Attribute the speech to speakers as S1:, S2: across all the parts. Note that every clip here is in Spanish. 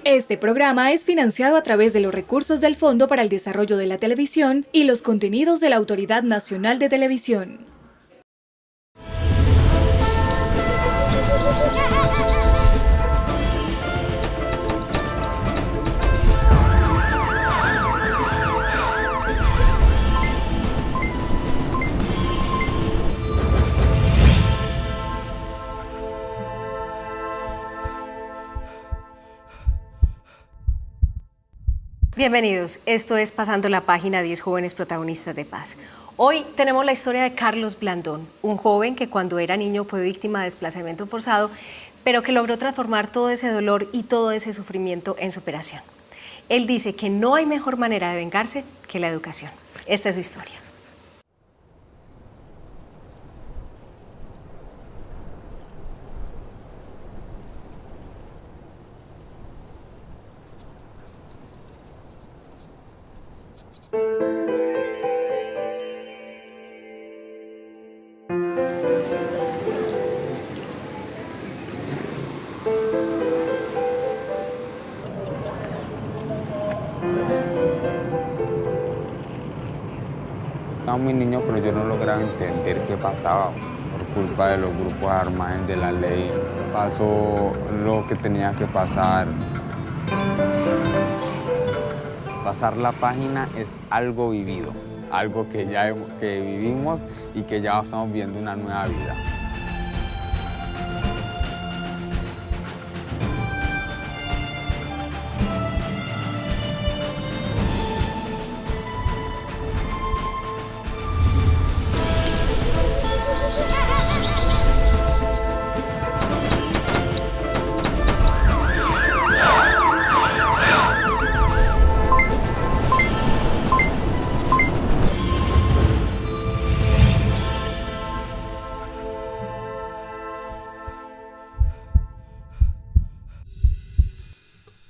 S1: Este programa es financiado a través de los recursos del Fondo para el Desarrollo de la Televisión y los contenidos de la Autoridad Nacional de Televisión.
S2: Bienvenidos, esto es Pasando la Página, 10 jóvenes protagonistas de paz. Hoy tenemos la historia de Carlos Blandón, un joven que cuando era niño fue víctima de desplazamiento forzado, pero que logró transformar todo ese dolor y todo ese sufrimiento en superación. Él dice que no hay mejor manera de vengarse que la educación. Esta es su historia.
S3: Estaba muy niño, pero yo no lograba entender qué pasaba. Por culpa de los grupos armados de la ley, pasó lo que tenía que pasar. Pasar la página es algo vivido, algo que que vivimos y que ya estamos viendo una nueva vida.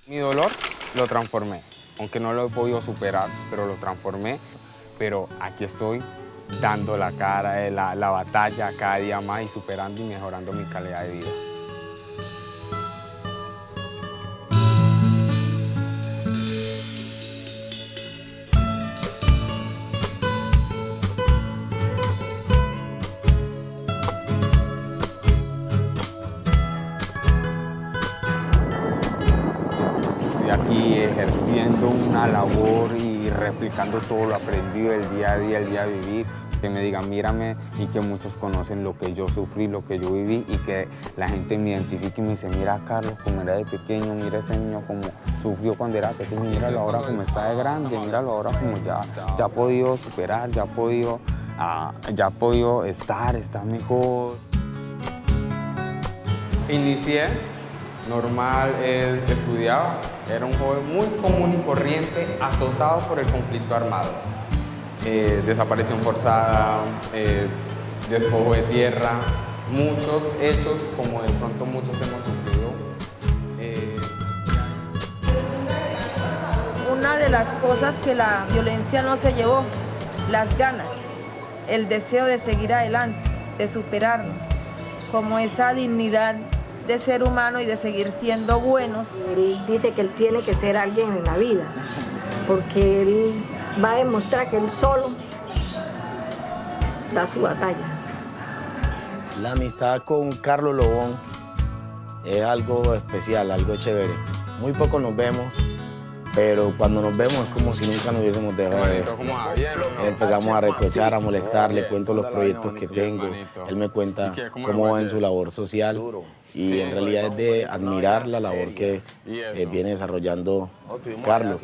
S3: Mi dolor lo transformé, aunque no lo he podido superar, pero lo transformé. Pero aquí estoy dando la cara, la batalla cada día más y superando y mejorando mi calidad de vida. Estoy aquí ejerciendo una labor y replicando todo lo aprendido el día a día, el día a vivir. Que me digan, mírame, y que muchos conocen lo que yo sufrí, lo que yo viví, y que la gente me identifique y me dice, mira a Carlos como era de pequeño, mira a ese niño como sufrió cuando era pequeño, míralo ahora como está de grande, míralo ahora como ya ha podido superar, ya ha podido estar mejor. Inicié normal, estudiaba, era un joven muy común y corriente, azotado por el conflicto armado. Desaparición forzada, despojo de tierra, muchos hechos como de pronto muchos hemos sufrido.
S4: Una de las cosas que la violencia no se llevó, las ganas, el deseo de seguir adelante, de superarnos, como esa dignidad de ser humano y de seguir siendo buenos.
S5: Él dice que él tiene que ser alguien en la vida, porque él va a demostrar que él solo da su batalla.
S6: La amistad con Carlos Lobón es algo especial, algo chévere. Muy poco nos vemos, pero cuando nos vemos es como si nunca nos hubiésemos dejado de ver. Empezamos a reprochar, a molestar, le cuento los proyectos que tengo, él me cuenta cómo va en su labor social y en realidad es de admirar la labor que viene desarrollando Carlos.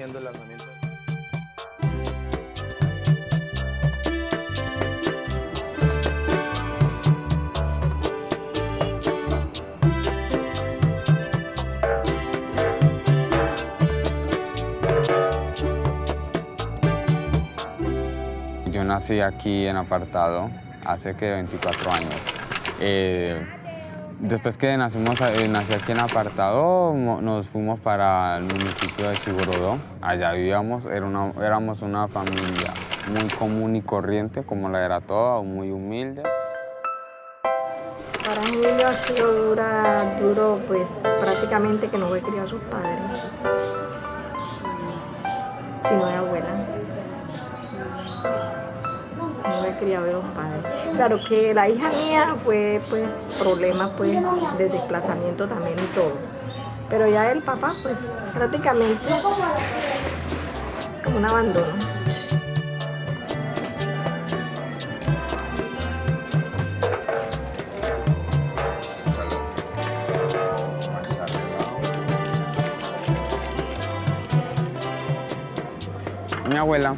S3: Yo nací aquí en Apartado hace que 24 años. Después que nací aquí en Apartado, nos fuimos para el municipio de Chigorodó. Allá vivíamos, éramos una familia muy común y corriente, como la era toda, muy humilde.
S5: Para un niño ha sido duro, pues prácticamente que no fue criado a sus padres, sino de abuela. No fue criado de los padres. Claro que la hija mía fue pues problemas pues de desplazamiento también y todo. Pero ya el papá pues prácticamente como un abandono.
S3: Mi abuela,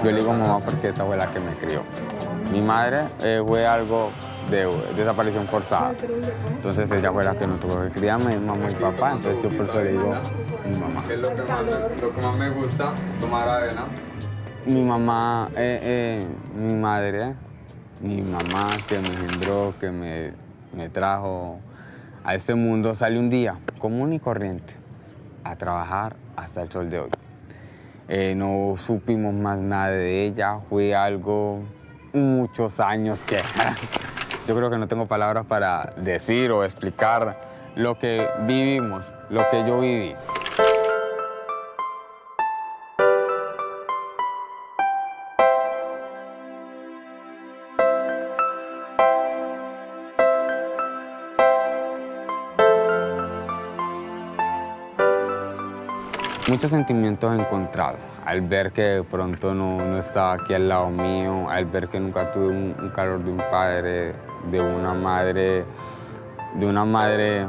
S3: yo le digo mamá porque es la abuela que me crió. Mi madre fue algo de desaparición forzada. Entonces ella fue la que no tuvo que criarme, mamá y papá. Entonces yo por eso le digo mi mamá. ¿Qué es lo que más me gusta? Tomar avena. Mi mamá, mi madre, mi mamá que me engendró, que me trajo a este mundo, salió un día común y corriente a trabajar hasta el sol de hoy. No supimos más nada de ella, fue algo, muchos años que yo creo que no tengo palabras para decir o explicar lo que vivimos, lo que yo viví. Muchos sentimientos encontrados, al ver que de pronto no estaba aquí al lado mío, al ver que nunca tuve un calor de un padre, de una madre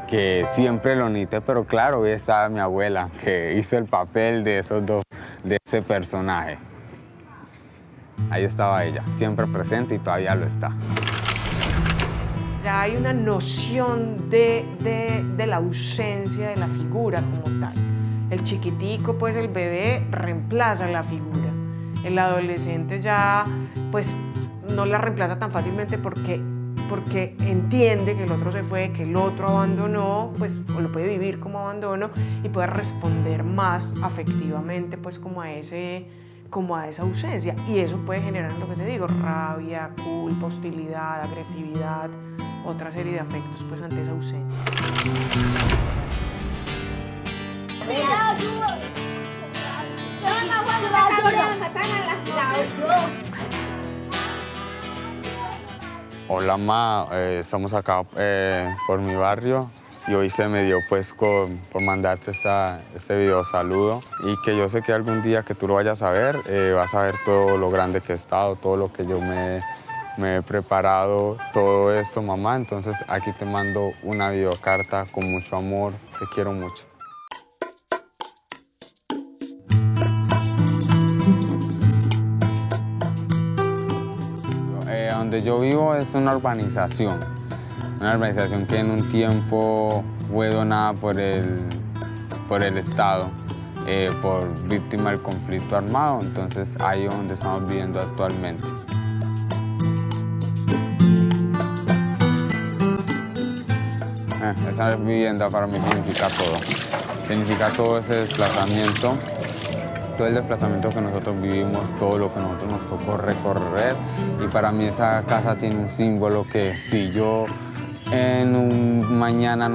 S3: que siempre lo necesité, pero claro, hoy estaba mi abuela, que hizo el papel de esos dos, de ese personaje. Ahí estaba ella, siempre presente y todavía lo está.
S7: Ya hay una noción de la ausencia de la figura como tal. El chiquitico, pues el bebé, reemplaza la figura. El adolescente ya, pues, no la reemplaza tan fácilmente porque entiende que el otro se fue, que el otro abandonó, pues lo puede vivir como abandono y puede responder más afectivamente, pues, como a esa ausencia. Y eso puede generar, lo que te digo, rabia, culpa, hostilidad, agresividad, otra serie de afectos pues ante esa ausencia.
S3: Hola ma, estamos acá por mi barrio y hoy se me dio pues por mandarte este video saludo y que yo sé que algún día que tú lo vayas a ver, vas a ver todo lo grande que he estado, todo lo que yo me he preparado, todo esto mamá, entonces aquí te mando una videocarta con mucho amor, te quiero mucho. Donde yo vivo es una urbanización que en un tiempo fue donada por el Estado, por víctima del conflicto armado, entonces ahí es donde estamos viviendo actualmente. Esa vivienda para mí significa todo ese desplazamiento, todo el desplazamiento que nosotros vivimos, todo lo que nosotros nos tocó recorrer y para mí esa casa tiene un símbolo que si yo en un mañana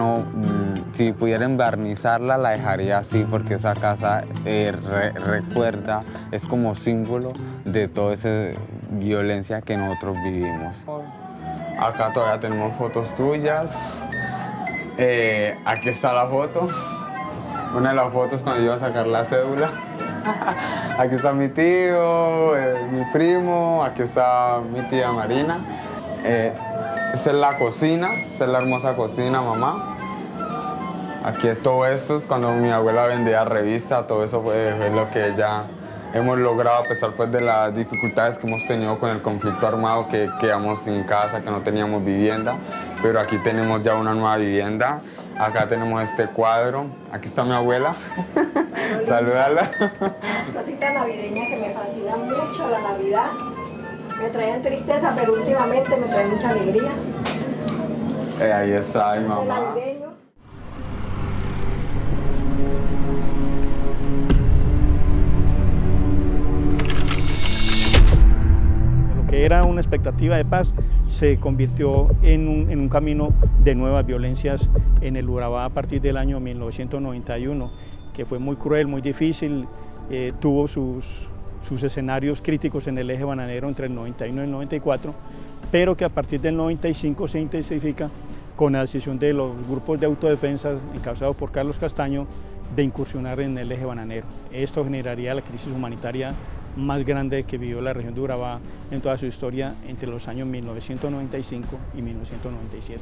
S3: si pudiera embarnizarla la dejaría así porque esa casa recuerda, es como símbolo de toda esa violencia que nosotros vivimos. Acá todavía tenemos fotos tuyas. Aquí está la foto, una de las fotos cuando yo iba a sacar la cédula. Aquí está mi tío, mi primo, aquí está mi tía Marina. Esta es la cocina, esta es la hermosa cocina, mamá. Aquí es todo esto, es cuando mi abuela vendía revista, todo eso fue lo que ella hemos logrado a pesar pues, de las dificultades que hemos tenido con el conflicto armado, que quedamos sin casa, que no teníamos vivienda, pero aquí tenemos ya una nueva vivienda. Acá tenemos este cuadro, aquí está mi abuela, salúdala.
S5: Cositas navideñas que me fascinan mucho, la Navidad. Me traían tristeza, pero últimamente me traen mucha alegría.
S3: Ahí está mi mamá.
S8: Lo que que era una expectativa de paz se convirtió en un camino de nuevas violencias en el Urabá a partir del año 1991, que fue muy cruel, muy difícil, tuvo sus escenarios críticos en el eje bananero entre el 91 y el 94, pero que a partir del 95 se intensifica con la decisión de los grupos de autodefensa encabezados por Carlos Castaño de incursionar en el eje bananero. Esto generaría la crisis humanitaria más grande que vivió la región de Urabá en toda su historia entre los años 1995 y 1997.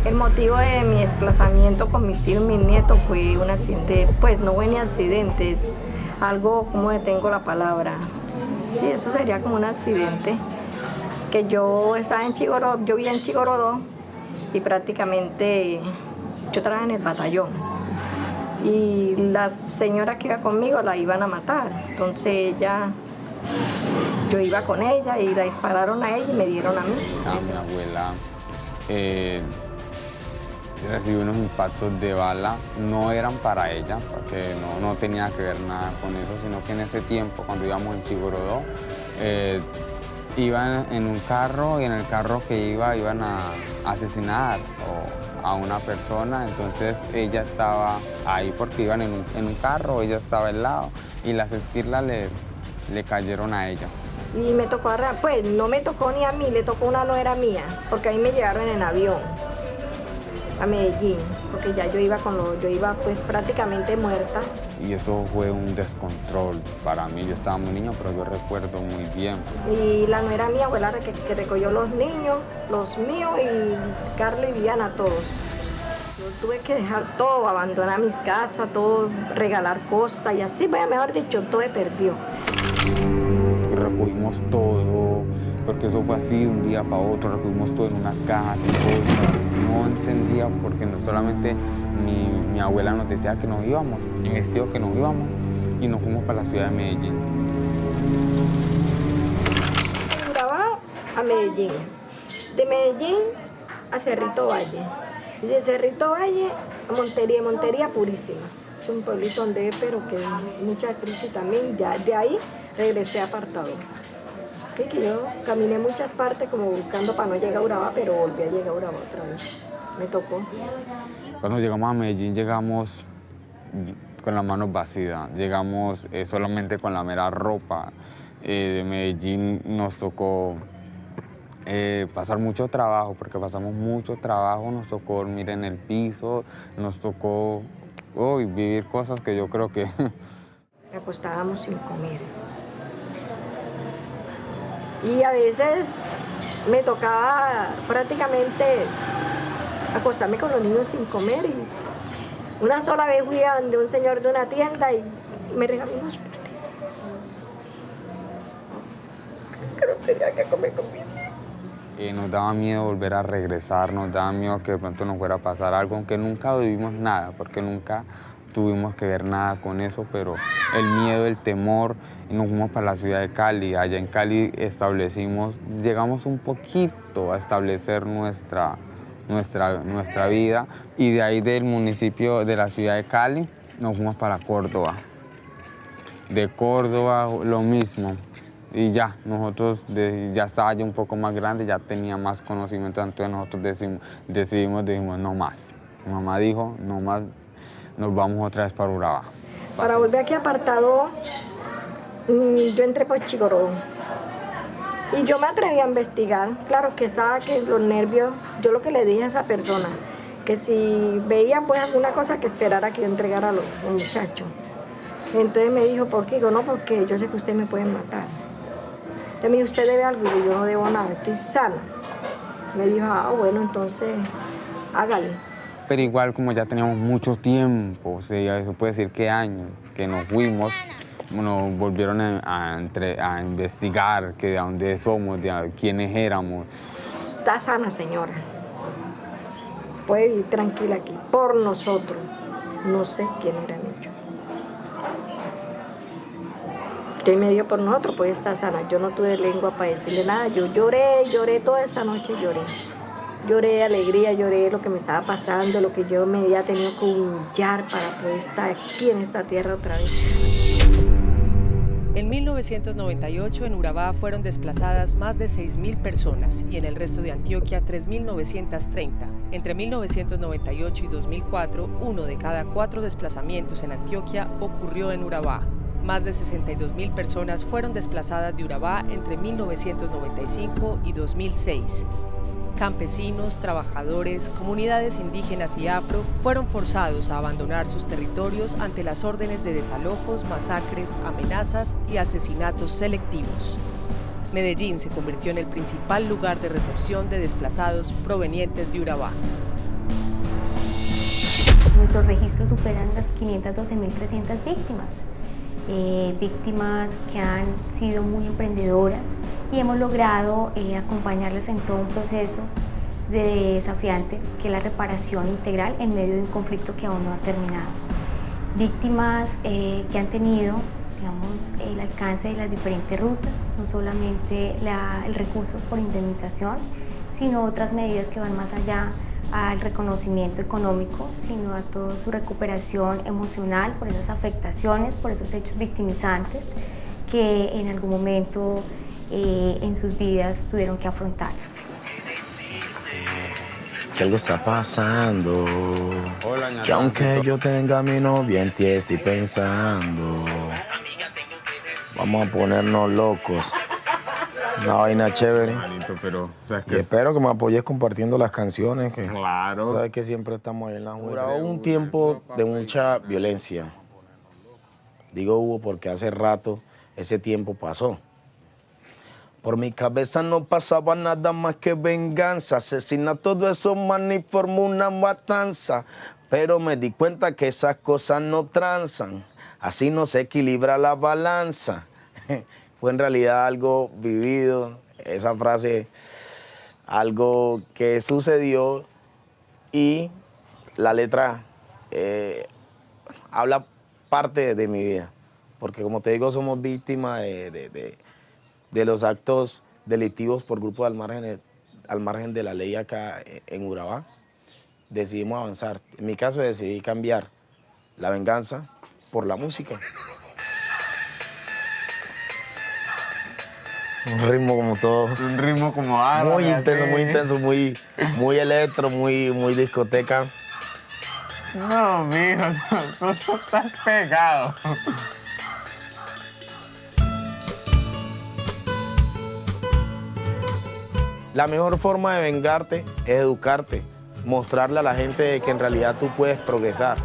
S5: El motivo de mi desplazamiento con mis hijos y mis nietos fue un accidente, pues no fue ni accidente, algo, ¿cómo detengo la palabra? Sí, eso sería como un accidente, que yo estaba en Chigorodó, yo vivía en Chigorodó y prácticamente yo trabajaba en el batallón. Y la señora que iba conmigo la iban a matar, entonces yo iba con ella y la dispararon a ella y me dieron a mí.
S3: Mi abuela recibió unos impactos de bala, no eran para ella, porque no tenía que ver nada con eso, sino que en ese tiempo, cuando íbamos en Chigorodó, iban en un carro y en el carro que iban a asesinar a una persona, entonces ella estaba ahí porque iban en un carro, ella estaba al lado y las esquirlas le cayeron a ella.
S5: Y me tocó, pues no me tocó ni a mí, le tocó una nuera mía, porque ahí me llevaron en avión a Medellín, porque ya yo iba pues prácticamente muerta.
S3: Y eso fue un descontrol para mí, yo estaba muy niño, pero yo recuerdo muy bien.
S5: Y la nuera mía fue la que recogió los niños, los míos y Carlos y Viviana, todos. Yo tuve que dejar todo, abandonar mis casas, todo, regalar cosas y así, bueno, mejor dicho, todo he perdido.
S3: Recogimos todo, porque eso fue así de un día para otro, recogimos todo en unas cajas y todo. No entendía porque no solamente mi abuela nos decía que nos íbamos, en ese tío que nos íbamos y nos fuimos para la ciudad de Medellín.
S5: De Urabá a Medellín, de Medellín a Cerrito Valle, y de Cerrito Valle a Montería Purísima. Es un pueblito donde pero que mucha crisis también, ya de ahí regresé a Apartado. Sí, que yo caminé muchas partes como buscando para no llegar a Urabá, pero volví a llegar a Urabá otra vez. Me tocó.
S3: Cuando llegamos a Medellín llegamos con las manos vacías, llegamos solamente con la mera ropa. De Medellín nos tocó pasar mucho trabajo, porque pasamos mucho trabajo, nos tocó dormir en el piso, nos tocó vivir cosas que yo creo que...
S5: Me acostábamos sin comer. Y a veces me tocaba prácticamente acostarme con los niños sin comer. Y una sola vez fui a donde un señor de una tienda y me regaló unos panes. Que no tenía que comer con mis hijos.
S3: Nos daba miedo volver a regresar, nos daba miedo que de pronto nos fuera a pasar algo, aunque nunca vivimos nada, porque nunca tuvimos que ver nada con eso, pero el miedo, el temor, nos fuimos para la ciudad de Cali. Allá en Cali llegamos un poquito a establecer nuestra vida, y de ahí del municipio de la ciudad de Cali nos fuimos para Córdoba. De Córdoba lo mismo, y ya, nosotros ya estaba ya un poco más grande, ya tenía más conocimiento, entonces nosotros decidimos no más. Mi mamá dijo, no más, nos vamos otra vez para Urabá.
S5: Para volver aquí a Apartado, yo entré por Chigorodó y yo me atreví a investigar. Claro que estaba que los nervios, yo lo que le dije a esa persona, que si veía pues alguna cosa que esperara que yo entregara a los muchachos. Entonces me dijo, ¿por qué? Digo, no, porque yo sé que ustedes me pueden matar. Entonces me dijo, ¿usted debe algo? Y yo no debo nada, estoy sana. Me dijo, bueno, entonces hágale.
S3: Pero igual, como ya teníamos mucho tiempo, o sea, eso puede decir que años, que nos fuimos, nos volvieron a investigar que de dónde somos, de quiénes éramos.
S5: Está sana, señora. Puede vivir tranquila aquí, por nosotros. No sé quién eran ellos. Que me dio por nosotros, pues está sana. Yo no tuve lengua para decirle nada. Yo lloré toda esa noche, lloré. Lloré alegría, lloré lo que me estaba pasando, lo que yo me había tenido que humillar para poder estar aquí en esta tierra otra vez.
S9: 1998 en Urabá fueron desplazadas más de 6.000 personas y en el resto de Antioquia 3.930. Entre 1998 y 2004, 1 de cada 4 desplazamientos en Antioquia ocurrió en Urabá. Más de 62.000 personas fueron desplazadas de Urabá entre 1995 y 2006. Campesinos, trabajadores, comunidades indígenas y afro fueron forzados a abandonar sus territorios ante las órdenes de desalojos, masacres, amenazas y asesinatos selectivos. Medellín se convirtió en el principal lugar de recepción de desplazados provenientes de Urabá.
S10: Nuestros registros superan las 512.300 víctimas. Víctimas que han sido muy emprendedoras y hemos logrado acompañarles en todo un proceso desafiante que es la reparación integral en medio de un conflicto que aún no ha terminado. Víctimas que han tenido, digamos, el alcance de las diferentes rutas, no solamente el recurso por indemnización, sino otras medidas que van más allá al reconocimiento económico, sino a toda su recuperación emocional por esas afectaciones, por esos hechos victimizantes que en algún momento en sus vidas tuvieron que afrontar.
S6: Que algo está pasando,
S3: Hola,
S6: que aunque yo tenga a mi novia en ti estoy pensando, vamos a ponernos locos. Una vaina chévere.
S3: Manito, pero, o sea,
S6: Y espero que me apoyes compartiendo las canciones. Que
S3: claro.
S6: sabes que siempre estamos ahí en la jugada. Hubo un tiempo de mucha violencia. Digo hubo porque hace rato ese tiempo pasó. Por mi cabeza no pasaba nada más que venganza. Asesina todo eso, man, y formó una matanza. Pero me di cuenta que esas cosas no transan. Así no se equilibra la balanza. Fue en realidad algo vivido, esa frase, algo que sucedió y la letra habla parte de mi vida. Porque como te digo, somos víctimas de los actos delictivos por grupos al margen de la ley acá en Urabá. Decidimos avanzar. En mi caso decidí cambiar la venganza por la música. Un ritmo como todo.
S3: Un ritmo como árabe.
S6: Muy intenso, muy electro, muy discoteca.
S3: No, mijo, tú estás pegado.
S6: La mejor forma de vengarte es educarte, mostrarle a la gente que en realidad tú puedes progresar.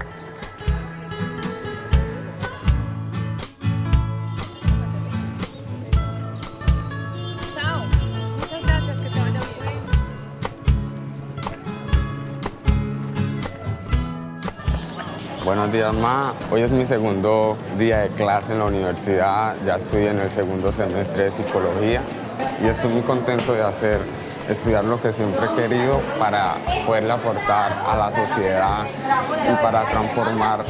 S3: Buenos días, ma. Hoy es mi segundo día de clase en la universidad. Ya estoy en el segundo semestre de psicología y estoy muy contento de estudiar lo que siempre he querido para poderle aportar a la sociedad y para transformar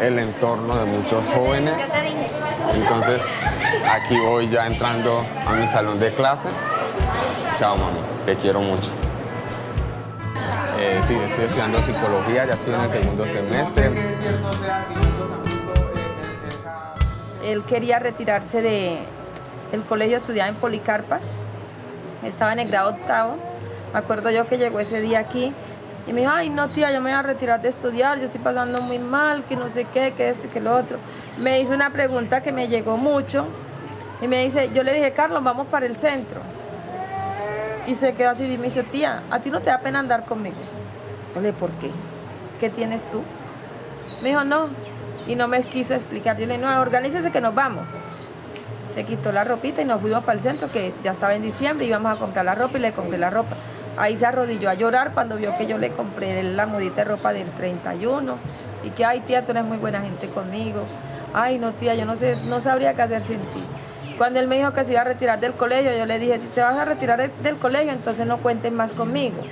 S3: el entorno de muchos jóvenes. Entonces, aquí voy ya entrando a mi salón de clase. Chao, mami. Te quiero mucho. Sí, estoy estudiando psicología, ya estoy en el segundo semestre.
S4: Él quería retirarse del colegio, estudiaba en Policarpa, estaba en el grado 8º. Me acuerdo yo que llegó ese día aquí y me dijo, ay no tía, yo me voy a retirar de estudiar, yo estoy pasando muy mal, que no sé qué, que esto y que lo otro. Me hizo una pregunta que me llegó mucho y me dice, yo le dije, Carlos, vamos para el centro. Y se quedó así y me dice, tía, ¿a ti no te da pena andar conmigo? Yo le dije, ¿por qué? ¿Qué tienes tú? Me dijo, no. Y no me quiso explicar. Yo le dije, no, organícese que nos vamos. Se quitó la ropita y nos fuimos para el centro, que ya estaba en diciembre, íbamos a comprar la ropa y le compré la ropa. Ahí se arrodilló a llorar cuando vio que yo le compré la mudita de ropa del 31. Y que, ay, tía, tú eres muy buena gente conmigo. Ay, no, tía, yo no sabría qué hacer sin ti. Cuando él me dijo que se iba a retirar del colegio, yo le dije, si te vas a retirar del colegio, entonces no cuentes más conmigo.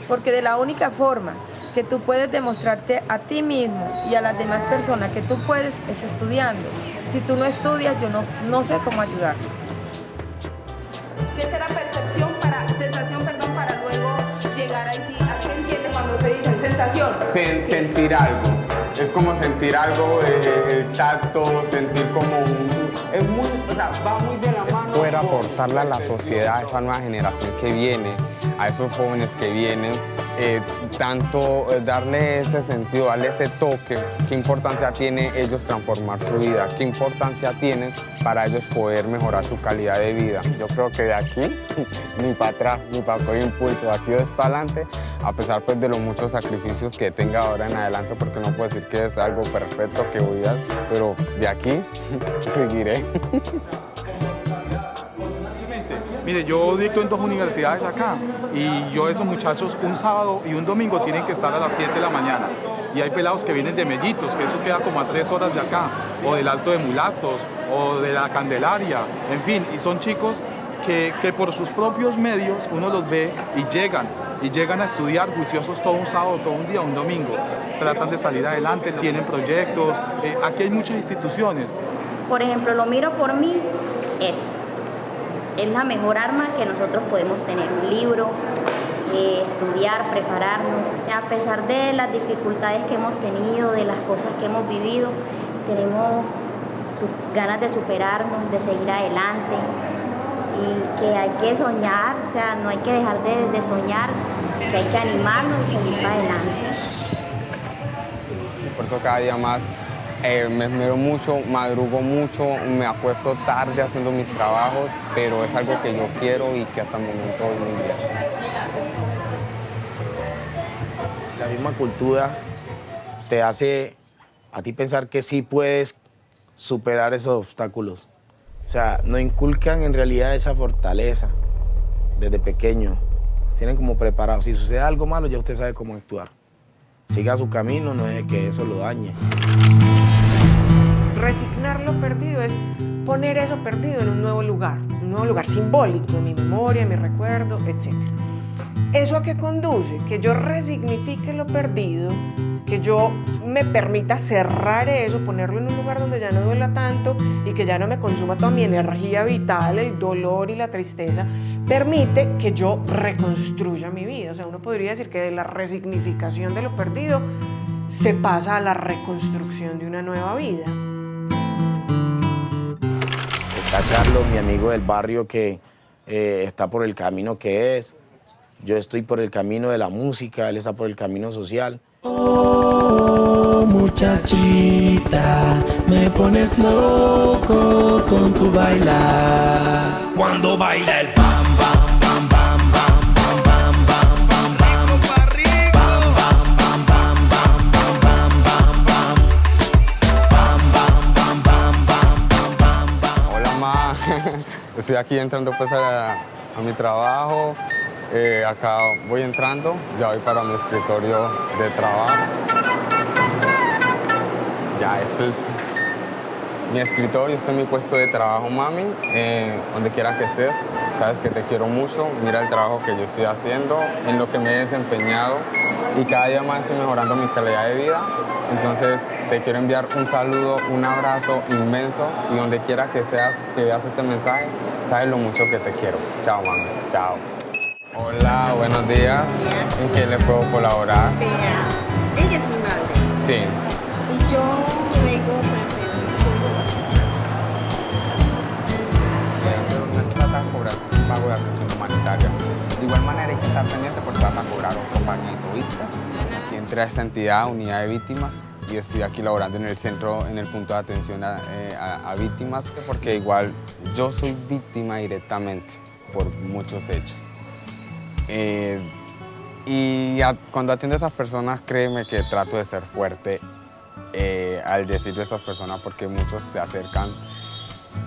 S4: Porque de la única forma que tú puedes demostrarte a ti mismo y a las demás personas que tú puedes es estudiando. Si tú no estudias, yo no sé cómo ayudarte.
S11: ¿Qué será sensación, para luego llegar ahí? ¿A qué entiendes cuando te dicen sensación?
S3: Sentir algo. es como sentir algo, el tacto, sentir como es muy, o sea, va muy de la mano. Es poder aportarle a la sociedad, a esa nueva generación que viene, a esos jóvenes que vienen, tanto darle ese sentido, darle ese toque, qué importancia tiene ellos transformar su vida, qué importancia tiene para ellos poder mejorar su calidad de vida. Yo creo que de aquí, ni para atrás, ni para coger impulso, aquí es para adelante, a pesar pues, de los muchos sacrificios que tenga ahora en adelante, porque no puedo decir que es algo perfecto que voy a, pero de aquí seguiré.
S12: Mire, yo dicto en 2 universidades acá y yo esos muchachos un sábado y un domingo tienen que estar a las 7 de la mañana. Y hay pelados que vienen de Mellitos, que eso queda como a 3 horas de acá, o del Alto de Mulatos, o de la Candelaria, en fin, y son chicos que por sus propios medios uno los ve y llegan a estudiar juiciosos todo un sábado, todo un día, un domingo. Tratan de salir adelante, tienen proyectos, aquí hay muchas instituciones.
S13: Por ejemplo, lo miro por mí, esto. Es la mejor arma que nosotros podemos tener, un libro, estudiar, prepararnos. A pesar de las dificultades que hemos tenido, de las cosas que hemos vivido, tenemos ganas de superarnos, de seguir adelante y que hay que soñar, o sea, no hay que dejar de soñar, que hay que animarnos y seguir para adelante.
S3: Por eso cada día más me esmero mucho, madrugo mucho, me acuesto tarde haciendo mis trabajos, pero es algo que yo quiero y que hasta el momento es muy bien.
S6: La misma cultura te hace a ti pensar que sí puedes superar esos obstáculos. O sea, nos inculcan en realidad esa fortaleza desde pequeño. Tienen como preparados. Si sucede algo malo, ya usted sabe cómo actuar. Siga su camino, no deje que eso lo dañe.
S7: Resignar lo perdido es poner eso perdido en un nuevo lugar simbólico, en mi memoria, en mi recuerdo, etc. ¿Eso a qué conduce? Que yo resignifique lo perdido, que yo me permita cerrar eso, ponerlo en un lugar donde ya no duela tanto y que ya no me consuma toda mi energía vital, el dolor y la tristeza, permite que yo reconstruya mi vida. O sea, uno podría decir que de la resignificación de lo perdido se pasa a la reconstrucción de una nueva vida.
S6: Está Carlos, mi amigo del barrio, que está por el camino que es. Yo estoy por el camino de la música, él está por el camino social.
S14: Oh, muchachita, me pones loco con tu bailar. Cuando baila el pam, pam, pam, pam, pam, pam, pam, pam, pam, pam. Pam, pam, pam, pam, pam, pam, pam, pam, pam. Pam, pam, pam, pam, pam, pam, pam, pam.
S3: Hola, ma. Estoy aquí entrando pues a mi trabajo. Acá voy entrando, ya voy para mi escritorio de trabajo. Ya, este es mi escritorio, este es mi puesto de trabajo, mami. Donde quiera que estés, sabes que te quiero mucho. Mira el trabajo que yo estoy haciendo, en lo que me he desempeñado y cada día más estoy mejorando mi calidad de vida. Entonces te quiero enviar un saludo, un abrazo inmenso y donde quiera que seas, que veas este mensaje, sabes lo mucho que te quiero. Chao, mami. Chao. Hola, buenos días. ¿En qué le puedo colaborar?
S15: Vea, ella es mi madre.
S3: Sí.
S15: Y yo vengo
S3: No se trata de cobrar un pago de atención humanitaria. De igual manera hay que estar pendiente porque vas a cobrar un compañía egoístas. Aquí entré a esta entidad, Unidad de Víctimas, y estoy aquí laborando en el centro, en el punto de atención a víctimas, porque igual yo soy víctima directamente por muchos hechos. Cuando atiendo a esas personas, créeme que trato de ser fuerte al decirle a esas personas porque muchos se acercan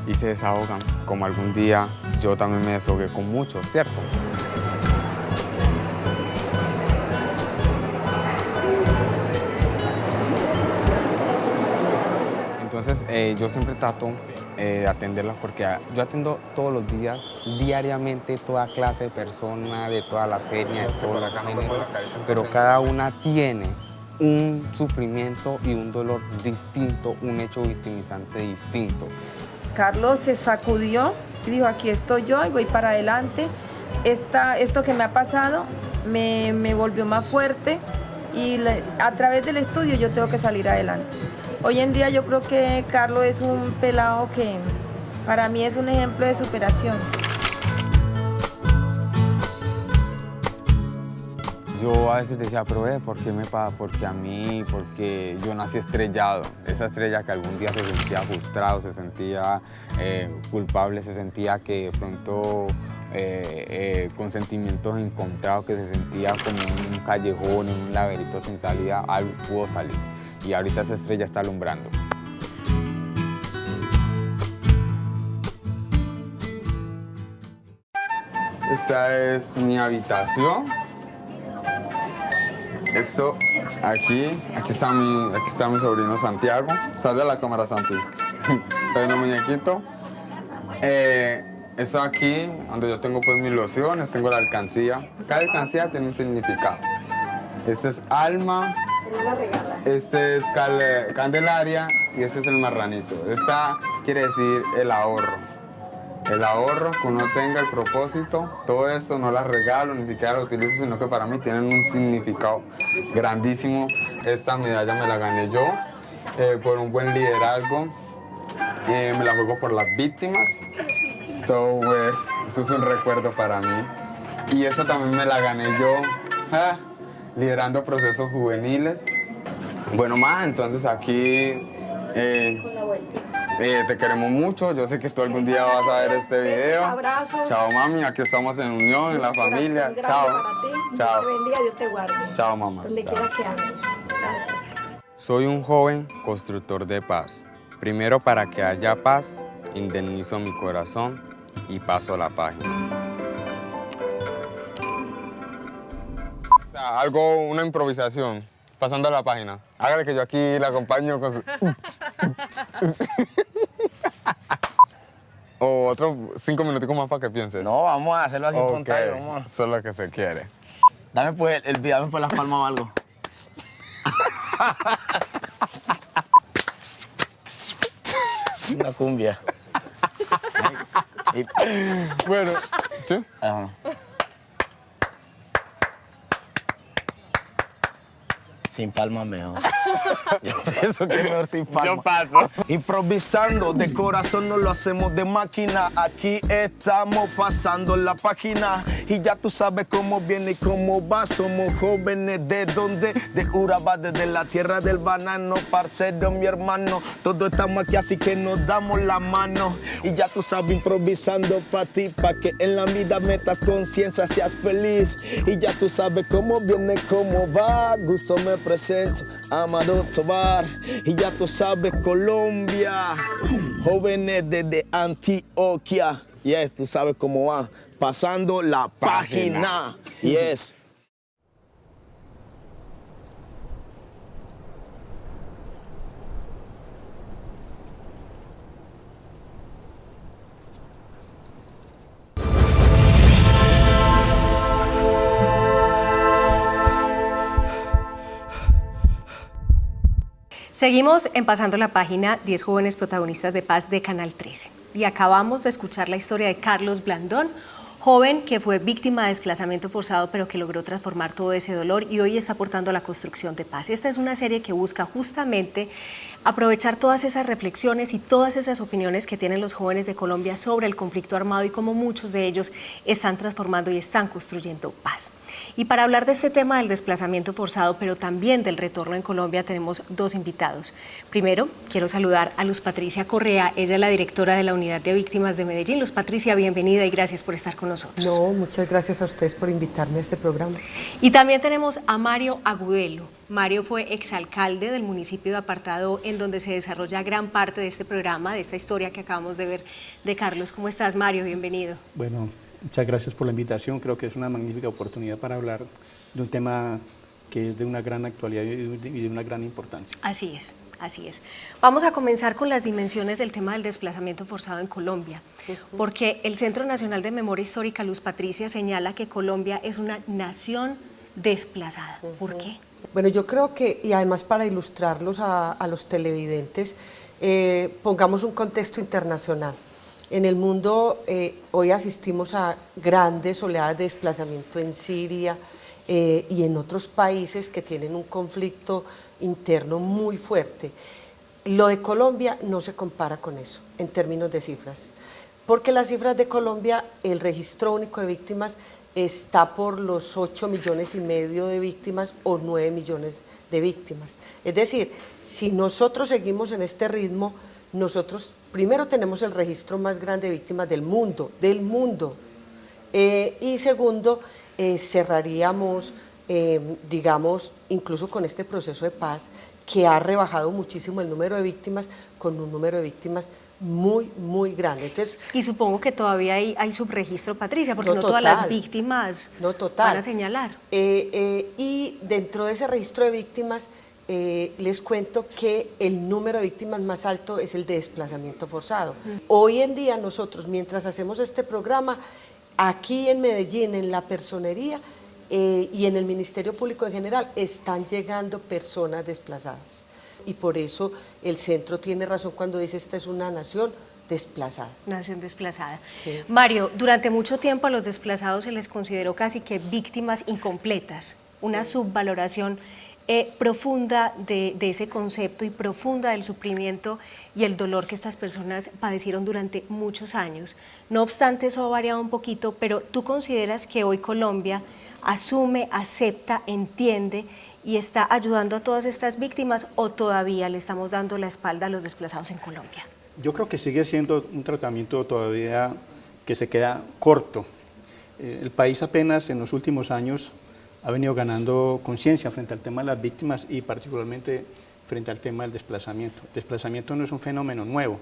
S3: y se desahogan, como algún día yo también me desahogué con muchos, ¿cierto? Entonces yo siempre trato de atenderlas porque yo atiendo todos los días, diariamente, toda clase de personas, de todas las etnias, de todas las géneros, pero cada una tiene un sufrimiento y un dolor distinto, un hecho victimizante distinto.
S4: Carlos se sacudió y dijo, aquí estoy yo y voy para adelante. Esto que me ha pasado me volvió más fuerte y a través del estudio yo tengo que salir adelante. Hoy en día yo creo que Carlos es un pelado que para mí es un ejemplo de superación.
S3: Yo a veces decía, pero ¿por qué me pasa? Porque a mí, porque yo nací estrellado. Esa estrella que algún día se sentía frustrado, se sentía culpable, se sentía que de pronto con sentimientos encontrados, que se sentía como en un callejón, en un laberinto sin salida, algo pudo salir. Y ahorita esa estrella está alumbrando. Esta es mi habitación. Esto, aquí está mi sobrino Santiago. Sal de la cámara, Santi. Está el muñequito. Esto aquí, donde yo tengo pues mis lociones, tengo la alcancía. Cada alcancía tiene un significado. Este es alma, este es candelaria y este es el marranito. Esta quiere decir el ahorro. El ahorro, que uno tenga el propósito, todo esto no las regalo, ni siquiera lo utilizo, sino que para mí tienen un significado grandísimo. Esta medalla me la gané yo por un buen liderazgo, me la juego por las víctimas. Esto es un recuerdo para mí. Y esta también me la gané yo liderando procesos juveniles. Bueno, ma, entonces aquí te queremos mucho. Yo sé que tú algún día vas a ver este video.
S5: Abrazos.
S3: Chao, mami. Aquí estamos en unión, en la familia.
S5: Chao.
S3: Chao.
S5: Dios te bendiga, Dios te guarde.
S3: Chao, mamá.
S5: Donde
S3: Chao.
S5: quiera que andes. Gracias.
S3: Soy un joven constructor de paz. Primero, para que haya paz, indemnizo mi corazón y paso la página. Una improvisación, pasando la página. Hágale que yo aquí la acompaño con su... O otros 5 minuticos más para que pienses.
S6: No, vamos a hacerlo así espontáneo, vamos.
S3: Eso es lo que se quiere.
S6: Dame pues dame pues las palmas o algo. Una cumbia.
S3: Bueno, ¿sí?
S6: Ajá. Sin palmas mejor. Yo pienso que mejor sin palmas.
S3: Yo paso.
S6: Improvisando, de corazón no lo hacemos de máquina. Aquí estamos pasando la página. Y ya tú sabes cómo viene y cómo va. Somos jóvenes de donde, de Urabá, desde la tierra del banano. Parcero, mi hermano, todos estamos aquí, así que nos damos la mano. Y ya tú sabes, improvisando para ti, para que en la vida metas conciencia, seas feliz. Y ya tú sabes cómo viene, cómo va. Gusto me presento, Amado Tobar. Y ya tú sabes, Colombia, jóvenes desde Antioquia. Yes, tú sabes cómo va, pasando la página. Yes.
S2: Seguimos en Pasando la Página, 10 jóvenes protagonistas de paz de Canal 13. Y acabamos de escuchar la historia de Carlos Blandón, joven que fue víctima de desplazamiento forzado, pero que logró transformar todo ese dolor y hoy está aportando a la construcción de paz. Esta es una serie que busca justamente aprovechar todas esas reflexiones y todas esas opiniones que tienen los jóvenes de Colombia sobre el conflicto armado y cómo muchos de ellos están transformando y están construyendo paz. Y para hablar de este tema del desplazamiento forzado, pero también del retorno en Colombia, tenemos dos invitados. Primero, quiero saludar a Luz Patricia Correa, ella es la directora de la Unidad de Víctimas de Medellín. Luz Patricia, bienvenida y gracias por estar con nosotros.
S16: No, muchas gracias a ustedes por invitarme a este programa.
S2: Y también tenemos a Mario Agudelo. Mario fue exalcalde del municipio de Apartado, en donde se desarrolla gran parte de este programa, de esta historia que acabamos de ver de Carlos. ¿Cómo estás, Mario? Bienvenido.
S8: Bueno, muchas gracias por la invitación. Creo que es una magnífica oportunidad para hablar de un tema que es de una gran actualidad y de una gran importancia.
S2: Así es. Así es. Vamos a comenzar con las dimensiones del tema del desplazamiento forzado en Colombia, porque el Centro Nacional de Memoria Histórica, Luz Patricia, señala que Colombia es una nación desplazada. ¿Por qué?
S16: Bueno, yo creo que, y además para ilustrarlos a los televidentes, pongamos un contexto internacional. En el mundo hoy asistimos a grandes oleadas de desplazamiento en Siria, y en otros países que tienen un conflicto interno muy fuerte. Lo de Colombia no se compara con eso en términos de cifras, porque las cifras de Colombia, el registro único de víctimas está por los 8,5 millones de víctimas o 9 millones de víctimas. Es decir, si nosotros seguimos en este ritmo, nosotros primero tenemos el registro más grande de víctimas del mundo, y segundo, cerraríamos, digamos, incluso con este proceso de paz, que ha rebajado muchísimo el número de víctimas, con un número de víctimas muy, muy grande. Entonces,
S2: y supongo que todavía hay subregistro, Patricia, porque no todas
S16: total,
S2: las víctimas
S16: total.
S2: van a señalar.
S16: Y dentro de ese registro de víctimas, les cuento que el número de víctimas más alto es el de desplazamiento forzado. Hoy en día nosotros, mientras hacemos este programa, aquí en Medellín, en la personería y en el Ministerio Público en general, están llegando personas desplazadas. Y por eso el centro tiene razón cuando dice esta es una nación desplazada.
S2: Nación desplazada.
S16: Sí.
S2: Mario, durante mucho tiempo a los desplazados se les consideró casi que víctimas incompletas, una subvaloración profunda de ese concepto y profunda del sufrimiento y el dolor que estas personas padecieron durante muchos años. No obstante, eso ha variado un poquito, pero ¿tú consideras que hoy Colombia asume, acepta, entiende y está ayudando a todas estas víctimas, o todavía le estamos dando la espalda a los desplazados en Colombia?
S8: Yo creo que sigue siendo un tratamiento todavía que se queda corto. El país apenas en los últimos años ha venido ganando conciencia frente al tema de las víctimas y particularmente frente al tema del desplazamiento. El desplazamiento no es un fenómeno nuevo.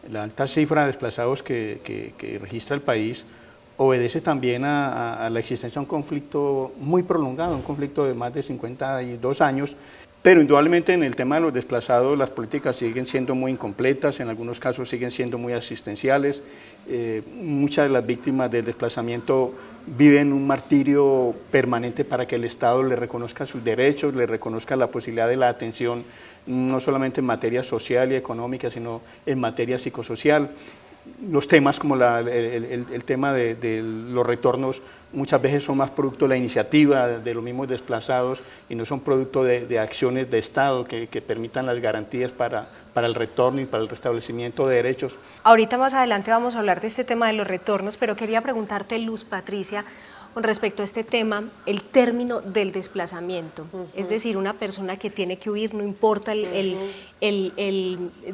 S8: La alta cifra de desplazados que registra el país obedece también a la existencia de un conflicto muy prolongado, un conflicto de más de 52 años, pero indudablemente en el tema de los desplazados las políticas siguen siendo muy incompletas, en algunos casos siguen siendo muy asistenciales. Muchas de las víctimas del desplazamiento viven un martirio permanente para que el Estado le reconozca sus derechos, le reconozca la posibilidad de la atención, no solamente en materia social y económica, sino en materia psicosocial. Los temas como el tema de los retornos muchas veces son más producto de la iniciativa de los mismos desplazados y no son producto de acciones de Estado que permitan las garantías para el retorno y para el restablecimiento de derechos.
S2: Ahorita más adelante vamos a hablar de este tema de los retornos, pero quería preguntarte, Luz Patricia, con respecto a este tema, el término del desplazamiento, es decir, una persona que tiene que huir, no importa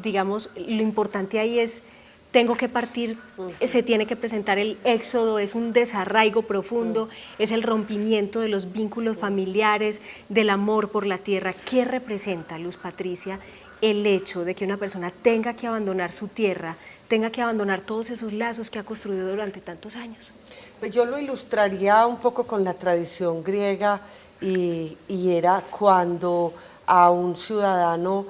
S2: digamos, lo importante ahí es tengo que partir, se tiene que presentar el éxodo, es un desarraigo profundo, es el rompimiento de los vínculos familiares, del amor por la tierra. ¿Qué representa, Luz Patricia, el hecho de que una persona tenga que abandonar su tierra, tenga que abandonar todos esos lazos que ha construido durante tantos años?
S16: Pues yo lo ilustraría un poco con la tradición griega y era cuando a un ciudadano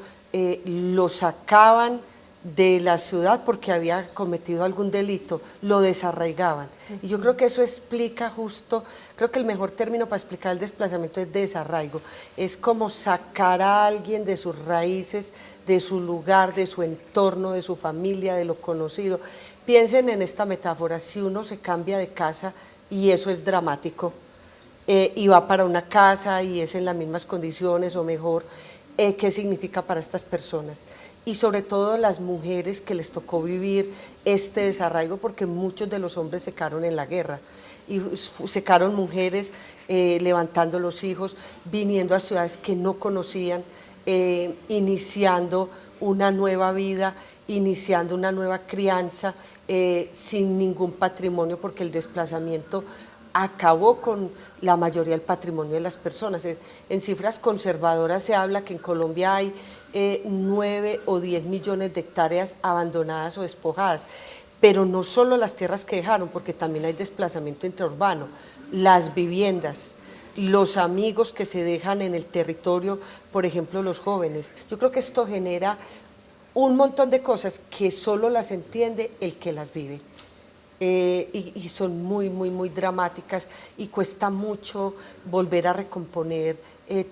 S16: lo sacaban de la ciudad porque había cometido algún delito, lo desarraigaban. Y yo creo que eso explica justo, creo que el mejor término para explicar el desplazamiento es desarraigo. Es como sacar a alguien de sus raíces, de su lugar, de su entorno, de su familia, de lo conocido. Piensen en esta metáfora, si uno se cambia de casa y eso es dramático, y va para una casa y es en las mismas condiciones o mejor, ¿qué significa para estas personas? Y sobre todo las mujeres que les tocó vivir este desarraigo, porque muchos de los hombres se quedaron en la guerra y se quedaron mujeres levantando los hijos, viniendo a ciudades que no conocían, iniciando una nueva vida, iniciando una nueva crianza sin ningún patrimonio, porque el desplazamiento acabó con la mayoría del patrimonio de las personas. En cifras conservadoras se habla que en Colombia hay 9 o 10 millones de hectáreas abandonadas o despojadas, pero no solo las tierras que dejaron, porque también hay desplazamiento interurbano, las viviendas, los amigos que se dejan en el territorio, por ejemplo los jóvenes. Yo creo que esto genera un montón de cosas que solo las entiende el que las vive. Y son muy, muy, muy dramáticas y cuesta mucho volver a recomponer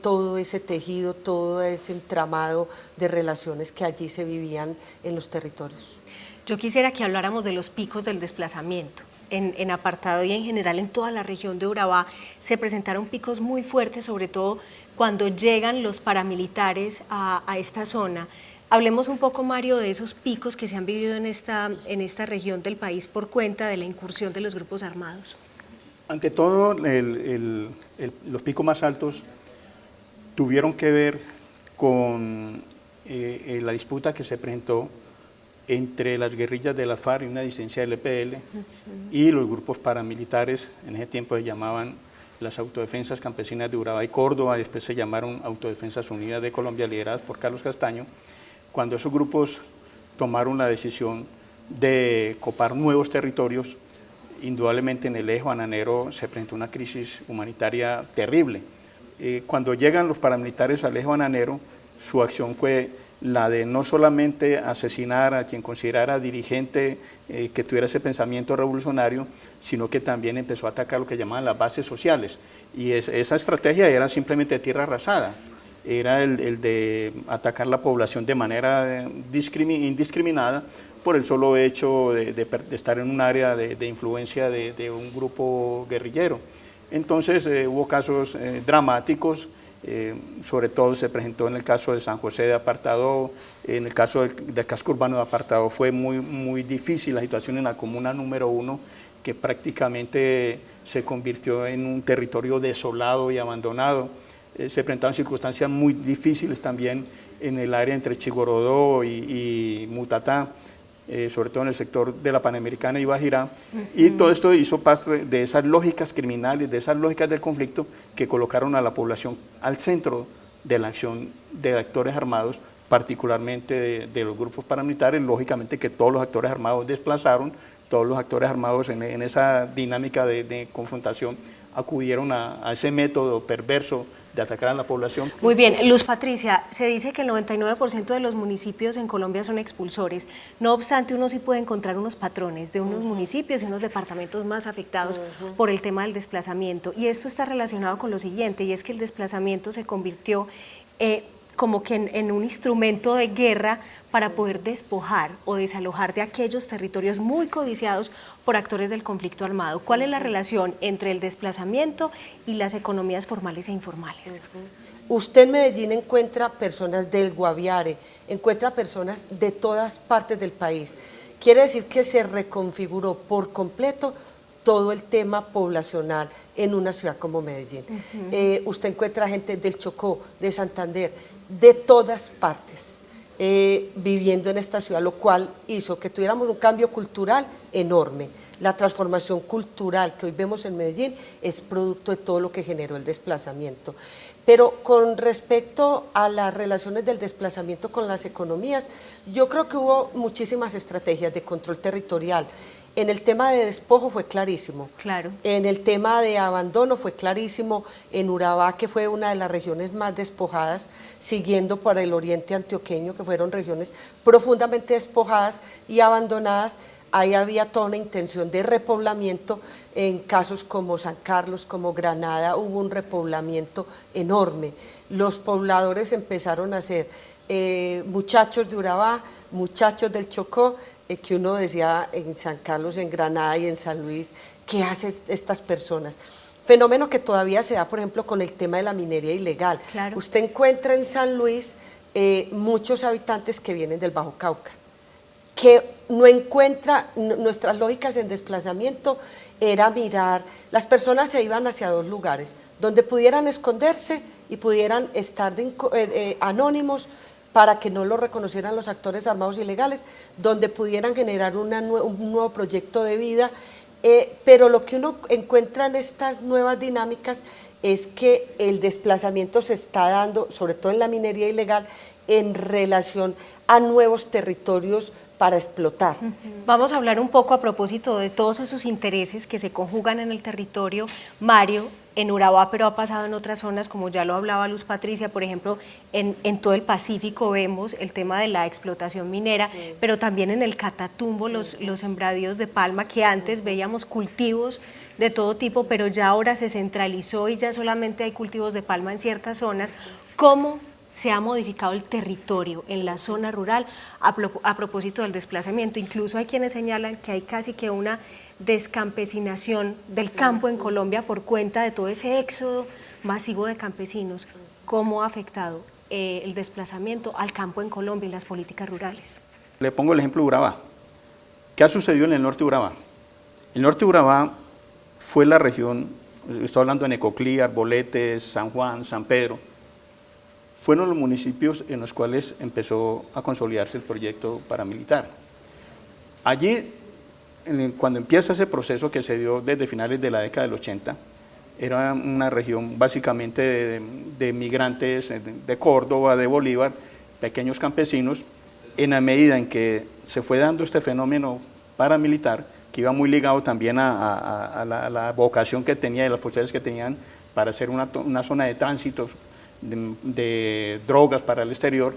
S16: todo ese tejido, todo ese entramado de relaciones que allí se vivían en los territorios.
S2: Yo quisiera que habláramos de los picos del desplazamiento. en Apartado y en general en toda la región de Urabá se presentaron picos muy fuertes, sobre todo cuando llegan los paramilitares a esta zona. Hablemos un poco, Mario, de esos picos que se han vivido en esta región del país por cuenta de la incursión de los grupos armados.
S8: Ante todo, los picos más altos tuvieron que ver con la disputa que se presentó entre las guerrillas de la FARC y una disidencia del EPL y los grupos paramilitares. En ese tiempo se llamaban las Autodefensas Campesinas de Urabá y Córdoba, después se llamaron Autodefensas Unidas de Colombia, lideradas por Carlos Castaño. Cuando esos grupos tomaron la decisión de copar nuevos territorios, indudablemente en el eje bananero se presentó una crisis humanitaria terrible. Cuando llegan los paramilitares al eje bananero, su acción fue la de no solamente asesinar a quien considerara dirigente que tuviera ese pensamiento revolucionario, sino que también empezó a atacar lo que llamaban las bases sociales. Y esa estrategia era simplemente de tierra arrasada, era el de atacar la población de manera indiscriminada por el solo hecho de estar en un área de influencia de un grupo guerrillero. Entonces hubo casos dramáticos. Sobre todo se presentó en el caso de San José de Apartado, en el caso del casco urbano de Apartado fue muy difícil la situación en la comuna número 1, que prácticamente se convirtió en un territorio desolado y abandonado. Se presentaron circunstancias muy difíciles también en el área entre Chigorodó y Mutatá, sobre todo en el sector de la Panamericana y Bajirá, y todo esto hizo parte de esas lógicas criminales, de esas lógicas del conflicto que colocaron a la población al centro de la acción de actores armados, particularmente de los grupos paramilitares. Lógicamente que todos los actores armados desplazaron, todos los actores armados en esa dinámica de confrontación acudieron a ese método perverso de atacar a la población.
S2: Muy bien, Luz Patricia, se dice que el 99% de los municipios en Colombia son expulsores. No obstante, uno sí puede encontrar unos patrones de unos municipios y unos departamentos más afectados por el tema del desplazamiento. Y esto está relacionado con lo siguiente, y es que el desplazamiento se convirtió como que en un instrumento de guerra para poder despojar o desalojar de aquellos territorios muy codiciados por actores del conflicto armado. ¿Cuál es la relación entre el desplazamiento y las economías formales e informales?
S16: Usted en Medellín encuentra personas del Guaviare, encuentra personas de todas partes del país. Quiere decir que se reconfiguró por completo todo el tema poblacional en una ciudad como Medellín. Usted encuentra gente del Chocó, de Santander, de todas partes, viviendo en esta ciudad, lo cual hizo que tuviéramos un cambio cultural enorme. La transformación cultural que hoy vemos en Medellín es producto de todo lo que generó el desplazamiento. Pero con respecto a las relaciones del desplazamiento con las economías, yo creo que hubo muchísimas estrategias de control territorial. En el tema de despojo fue clarísimo.
S2: Claro.
S16: En el tema de abandono fue clarísimo. En Urabá, que fue una de las regiones más despojadas, siguiendo para el oriente antioqueño, que fueron regiones profundamente despojadas y abandonadas, ahí había toda una intención de repoblamiento. En casos como San Carlos, como Granada, hubo un repoblamiento enorme. Los pobladores empezaron a ser muchachos de Urabá, muchachos del Chocó, que uno decía en San Carlos, en Granada y en San Luis, ¿qué hacen estas personas? Fenómeno que todavía se da, por ejemplo, con el tema de la minería ilegal.
S2: Claro.
S16: Usted encuentra en San Luis muchos habitantes que vienen del Bajo Cauca, que no encuentra, nuestras lógicas en desplazamiento era mirar, las personas se iban hacia dos lugares, donde pudieran esconderse y pudieran estar anónimos, para que no lo reconocieran los actores armados ilegales, donde pudieran generar un nuevo proyecto de vida, pero lo que uno encuentra en estas nuevas dinámicas es que el desplazamiento se está dando, sobre todo en la minería ilegal, en relación a nuevos territorios para explotar.
S2: Vamos a hablar un poco a propósito de todos esos intereses que se conjugan en el territorio, Mario, en Urabá, pero ha pasado en otras zonas, como ya lo hablaba Luz Patricia, por ejemplo, en todo el Pacífico vemos el tema de la explotación minera, pero también en el Catatumbo, los sembradíos de palma, que antes veíamos cultivos de todo tipo, pero ya ahora se centralizó y ya solamente hay cultivos de palma en ciertas zonas. ¿Cómo se ha modificado el territorio en la zona rural a propósito del desplazamiento. Incluso hay quienes señalan que hay casi que una descampesinación del campo en Colombia por cuenta de todo ese éxodo masivo de campesinos. ¿Cómo ha afectado el desplazamiento al campo en Colombia y las políticas rurales?
S8: Le pongo el ejemplo de Urabá. ¿Qué ha sucedido en el norte de Urabá? El norte de Urabá fue la región, estoy hablando de Necoclí, Arboletes, San Juan, San Pedro, fueron los municipios en los cuales empezó a consolidarse el proyecto paramilitar. Allí, cuando empieza ese proceso que se dio desde finales de la década del 80, era una región básicamente de migrantes de Córdoba, de Bolívar, pequeños campesinos. En la medida en que se fue dando este fenómeno paramilitar, que iba muy ligado también a la vocación que tenía y las posibilidades que tenían para ser una zona de tránsito de drogas para el exterior,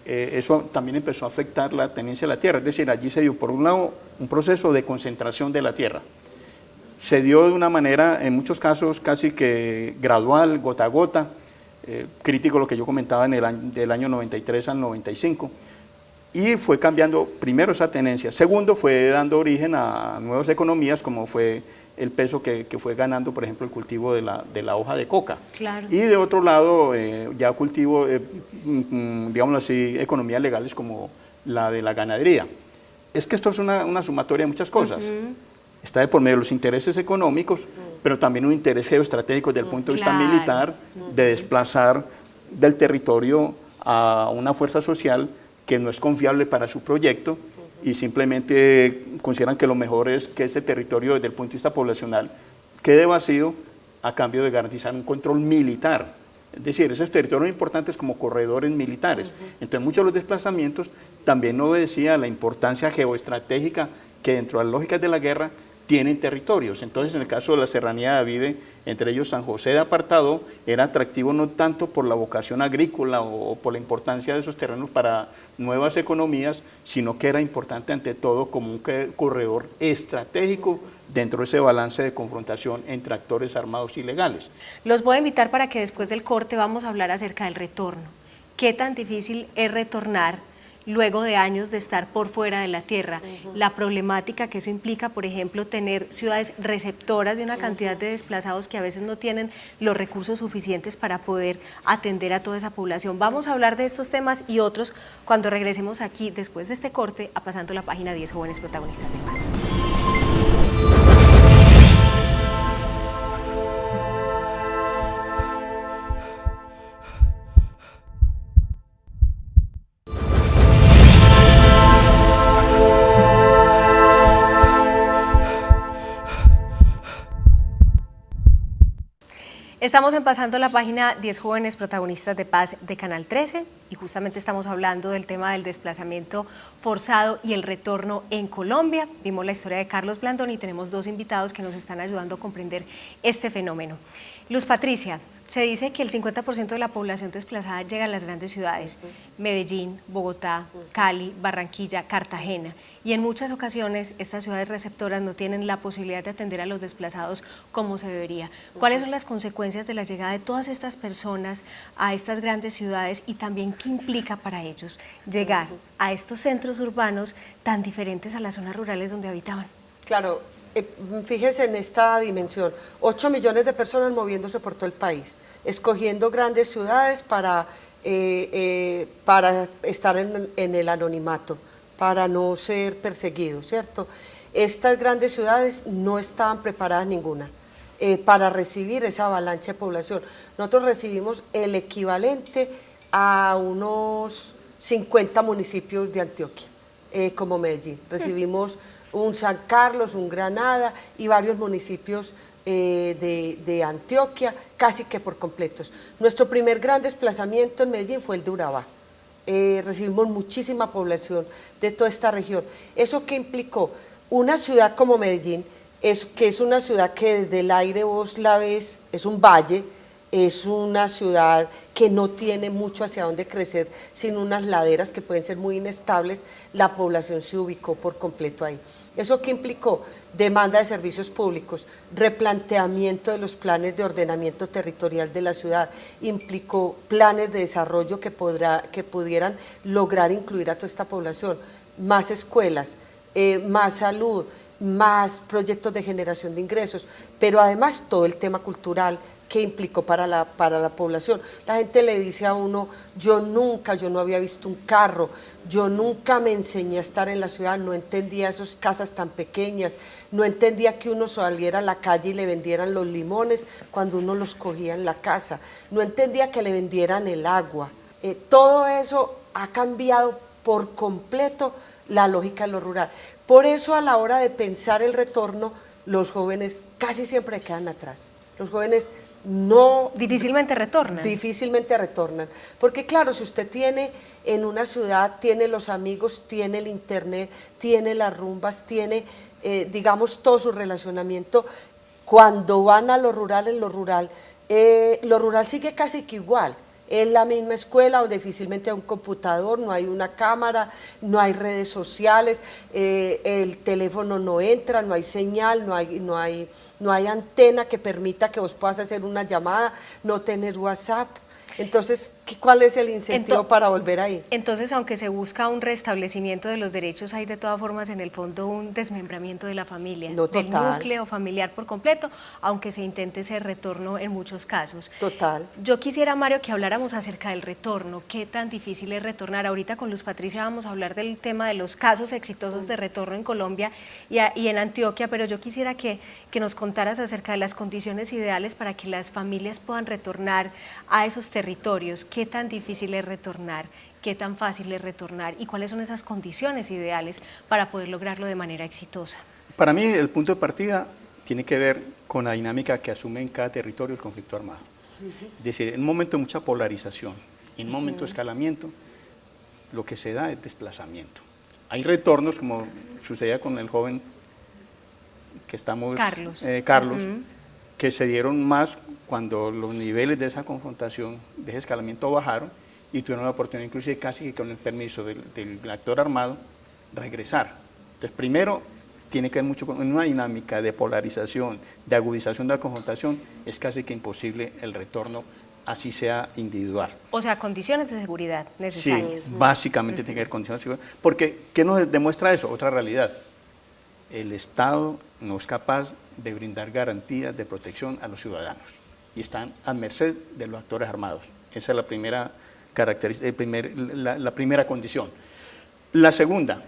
S8: eso también empezó a afectar la tenencia de la tierra. Es decir, allí se dio por un lado un proceso de concentración de la tierra. Se dio de una manera, en muchos casos, casi que gradual, gota a gota, crítico lo que yo comentaba del año 93 al 95, y fue cambiando primero esa tenencia. Segundo, fue dando origen a nuevas economías, como fue el peso que fue ganando, por ejemplo, el cultivo de la hoja de coca.
S2: Claro.
S8: Y de otro lado, ya cultivo, digámoslo así, economías legales como la de la ganadería. Es que esto es una sumatoria de muchas cosas. Está de por medio de los intereses económicos, pero también un interés geoestratégico desde el punto de vista militar, de desplazar del territorio a una fuerza social que no es confiable para su proyecto y simplemente consideran que lo mejor es que ese territorio desde el punto de vista poblacional quede vacío a cambio de garantizar un control militar. Es decir, esos territorios importantes como corredores militares. Entonces muchos de los desplazamientos también obedecían a la importancia geoestratégica que dentro de las lógicas de la guerra tienen territorios. Entonces, en el caso de la serranía de Avive, entre ellos San José de Apartado, era atractivo no tanto por la vocación agrícola o por la importancia de esos terrenos para nuevas economías, sino que era importante ante todo como un corredor estratégico dentro de ese balance de confrontación entre actores armados y legales.
S2: Los voy a invitar para que después del corte vamos a hablar acerca del retorno. ¿Qué tan difícil es retornar luego de años de estar por fuera de la tierra? La problemática que eso implica, por ejemplo, tener ciudades receptoras de una cantidad de desplazados que a veces no tienen los recursos suficientes para poder atender a toda esa población. Vamos a hablar de estos temas y otros cuando regresemos aquí después de este corte a Pasando la Página, 10 jóvenes protagonistas de paz. Estamos en Pasando la Página, 10 jóvenes protagonistas de paz de Canal 13 y justamente estamos hablando del tema del desplazamiento forzado y el retorno en Colombia. Vimos la historia de Carlos Blandón y tenemos dos invitados que nos están ayudando a comprender este fenómeno. Luz Patricia, se dice que el 50% de la población desplazada llega a las grandes ciudades, Medellín, Bogotá, Cali, Barranquilla, Cartagena, y en muchas ocasiones estas ciudades receptoras no tienen la posibilidad de atender a los desplazados como se debería. ¿Cuáles son las consecuencias de la llegada de todas estas personas a estas grandes ciudades y también qué implica para ellos llegar a estos centros urbanos tan diferentes a las zonas rurales donde habitaban?
S16: Claro. Fíjese en esta dimensión, 8 millones de personas moviéndose por todo el país, escogiendo grandes ciudades para estar en el anonimato, para no ser perseguidos, ¿cierto? Estas grandes ciudades no estaban preparadas ninguna para recibir esa avalancha de población. Nosotros recibimos el equivalente a unos 50 municipios de Antioquia, como Medellín. Recibimos un San Carlos, un Granada y varios municipios de Antioquia, casi que por completos. Nuestro primer gran desplazamiento en Medellín fue el de Urabá. Recibimos muchísima población de toda esta región. ¿Eso qué implicó? Una ciudad como Medellín, que es una ciudad que desde el aire vos la ves, es un valle, es una ciudad que no tiene mucho hacia dónde crecer, sin unas laderas que pueden ser muy inestables, la población se ubicó por completo ahí. ¿Eso qué implicó? Demanda de servicios públicos, replanteamiento de los planes de ordenamiento territorial de la ciudad, implicó planes de desarrollo que pudieran lograr incluir a toda esta población, más escuelas, más salud, más proyectos de generación de ingresos, pero además todo el tema cultural que implicó para la población. La gente le dice a uno, yo no había visto un carro, yo nunca me enseñé a estar en la ciudad, no entendía esas casas tan pequeñas, no entendía que uno saliera a la calle y le vendieran los limones cuando uno los cogía en la casa, no entendía que le vendieran el agua. Todo eso ha cambiado por completo la lógica de lo rural. Por eso a la hora de pensar el retorno, los jóvenes casi siempre quedan atrás. Los jóvenes
S2: difícilmente retornan, porque claro, si usted tiene en una ciudad, tiene los amigos, tiene el internet, tiene las rumbas, tiene digamos todo su relacionamiento, cuando van a lo rural, lo rural sigue casi que igual. Es la misma escuela donde difícilmente hay un computador, no hay una cámara, no hay redes sociales, el teléfono no entra, no hay señal, no hay antena que permita que vos puedas hacer una llamada, no tenés WhatsApp. Entonces, ¿cuál es el incentivo para volver ahí? Entonces, aunque se busca un restablecimiento de los derechos, hay de todas formas en el fondo un desmembramiento de la familia, del núcleo familiar por completo, aunque se intente ese retorno en muchos casos.
S16: Total.
S2: Yo quisiera, Mario, que habláramos acerca del retorno. ¿Qué tan difícil es retornar? Ahorita con Luz Patricia vamos a hablar del tema de los casos exitosos de retorno en Colombia y en Antioquia, pero yo quisiera que nos contaras acerca de las condiciones ideales para que las familias puedan retornar a esos territorios. ¿Qué tan difícil es retornar? ¿Qué tan fácil es retornar? ¿Y cuáles son esas condiciones ideales para poder lograrlo de manera exitosa?
S8: Para mí el punto de partida tiene que ver con la dinámica que asume en cada territorio el conflicto armado. Es decir, en un momento de mucha polarización, en un momento de escalamiento, lo que se da es desplazamiento. Hay retornos, como sucedía con el joven que estamos...
S2: Carlos.
S8: Que se dieron más cuando los niveles de esa confrontación, de ese escalamiento bajaron y tuvieron la oportunidad, inclusive casi que con el permiso del actor armado, regresar. Entonces, primero, tiene que ver mucho con una dinámica de polarización, de agudización de la confrontación, es casi que imposible el retorno, así sea individual.
S2: O sea, condiciones de seguridad necesarias.
S8: Sí, básicamente tiene que haber condiciones de seguridad. Porque, ¿qué nos demuestra eso? Otra realidad. El Estado no es capaz de brindar garantías de protección a los ciudadanos y están a merced de los actores armados. Esa es la primera característica, la primera condición. La segunda,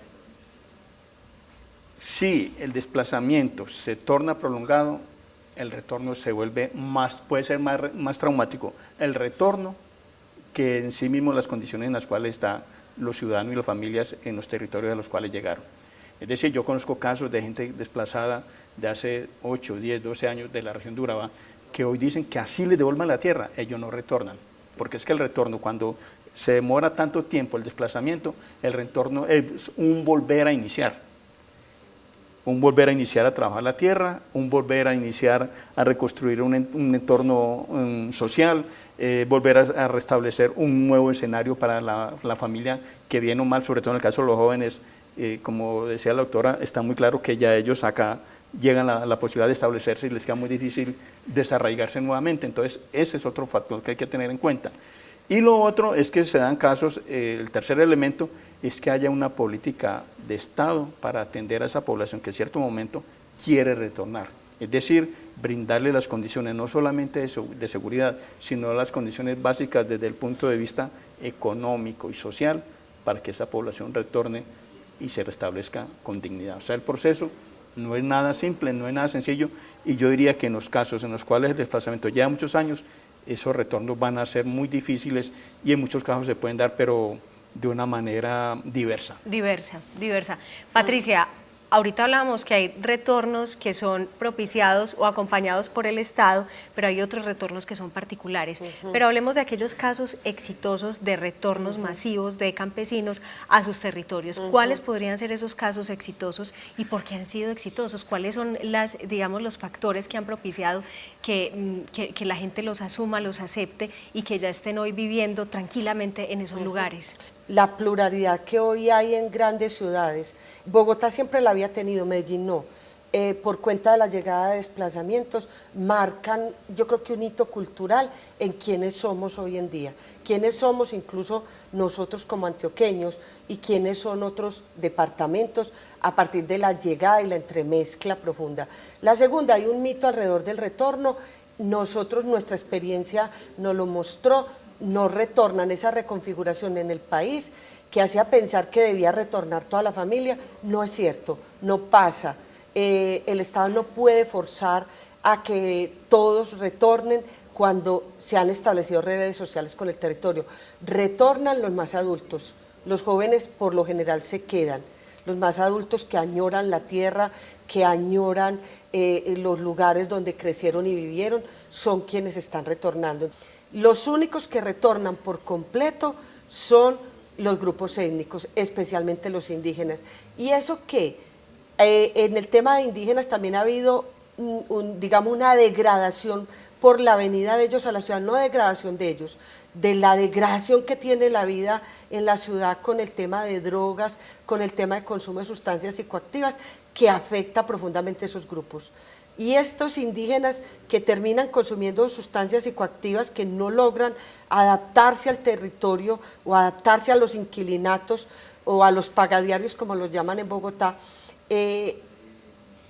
S8: si el desplazamiento se torna prolongado, el retorno se vuelve puede ser más traumático. El retorno que en sí mismo las condiciones en las cuales están los ciudadanos y las familias en los territorios a los cuales llegaron. Es decir, yo conozco casos de gente desplazada de hace 8, 10, 12 años de la región de Urabá, que hoy dicen que así les devuelvan la tierra, ellos no retornan. Porque es que el retorno, cuando se demora tanto tiempo el desplazamiento, el retorno es un volver a iniciar. Un volver a iniciar a trabajar la tierra, un volver a iniciar a reconstruir un entorno social, volver a restablecer un nuevo escenario para la familia que bien o mal, sobre todo en el caso de los jóvenes, como decía la doctora, está muy claro que ya ellos acá llegan a la posibilidad de establecerse y les queda muy difícil desarraigarse nuevamente. Entonces, ese es otro factor que hay que tener en cuenta. Y lo otro es que se dan casos, el tercer elemento es que haya una política de Estado para atender a esa población que en cierto momento quiere retornar. Es decir, brindarle las condiciones no solamente de seguridad, sino las condiciones básicas desde el punto de vista económico y social para que esa población retorne y se restablezca con dignidad. O sea, el proceso no es nada simple, no es nada sencillo, y yo diría que en los casos en los cuales el desplazamiento lleva muchos años, esos retornos van a ser muy difíciles y en muchos casos se pueden dar, pero de una manera diversa.
S2: Diversa. Patricia, Ahorita hablábamos que hay retornos que son propiciados o acompañados por el Estado, pero hay otros retornos que son particulares. Pero hablemos de aquellos casos exitosos de retornos masivos de campesinos a sus territorios. ¿Cuáles podrían ser esos casos exitosos y por qué han sido exitosos? ¿Cuáles son digamos, los factores que han propiciado que la gente los asuma, los acepte y que ya estén hoy viviendo tranquilamente en esos lugares?
S16: La pluralidad que hoy hay en grandes ciudades. Bogotá siempre la había tenido, Medellín no. Por cuenta de la llegada de desplazamientos, marcan, yo creo que un hito cultural en quiénes somos hoy en día, quiénes somos incluso nosotros como antioqueños y quiénes son otros departamentos a partir de la llegada y la entremezcla profunda. La segunda, hay un mito alrededor del retorno, nuestra experiencia nos lo mostró, no retornan, esa reconfiguración en el país que hacía pensar que debía retornar toda la familia, no es cierto, no pasa. El Estado no puede forzar a que todos retornen cuando se han establecido redes sociales con el territorio. Retornan los más adultos, los jóvenes por lo general se quedan, los más adultos que añoran la tierra, que añoran los lugares donde crecieron y vivieron, son quienes están retornando. Los únicos que retornan por completo son los grupos étnicos, especialmente los indígenas. ¿Y eso qué? En el tema de indígenas también ha habido, digamos, una degradación por la venida de ellos a la ciudad, no degradación de ellos, de la degradación que tiene la vida en la ciudad con el tema de drogas, con el tema de consumo de sustancias psicoactivas, que afecta profundamente a esos grupos. Y estos indígenas que terminan consumiendo sustancias psicoactivas que no logran adaptarse al territorio o adaptarse a los inquilinatos o a los pagadiarios, como los llaman en Bogotá,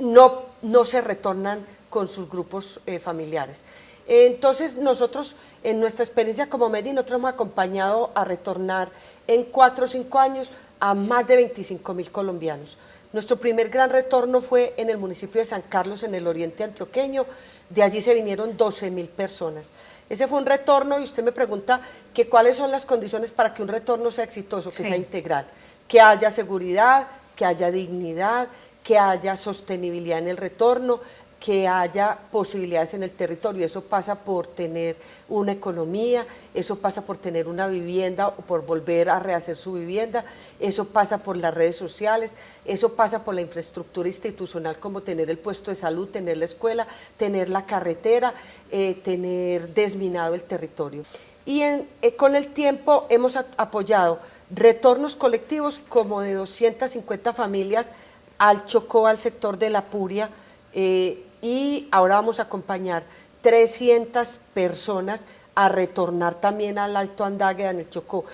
S16: no se retornan con sus grupos familiares. Entonces nosotros, en nuestra experiencia como Medi, nosotros hemos acompañado a retornar en 4 o 5 años a más de 25.000 colombianos. Nuestro primer gran retorno fue en el municipio de San Carlos, en el oriente antioqueño, de allí se vinieron 12.000 personas. Ese fue un retorno y usted me pregunta que cuáles son las condiciones para que un retorno sea exitoso, que sea integral, que haya seguridad, que haya dignidad, que haya sostenibilidad en el retorno, que haya posibilidades en el territorio. Eso pasa por tener una economía, eso pasa por tener una vivienda o por volver a rehacer su vivienda, eso pasa por las redes sociales, eso pasa por la infraestructura institucional como tener el puesto de salud, tener la escuela, tener la carretera, tener desminado el territorio. Y con el tiempo hemos apoyado retornos colectivos como de 250 familias al Chocó, al sector de La Puria, y ahora vamos a acompañar 300 personas a retornar también al Alto Andágueda en el Chocó.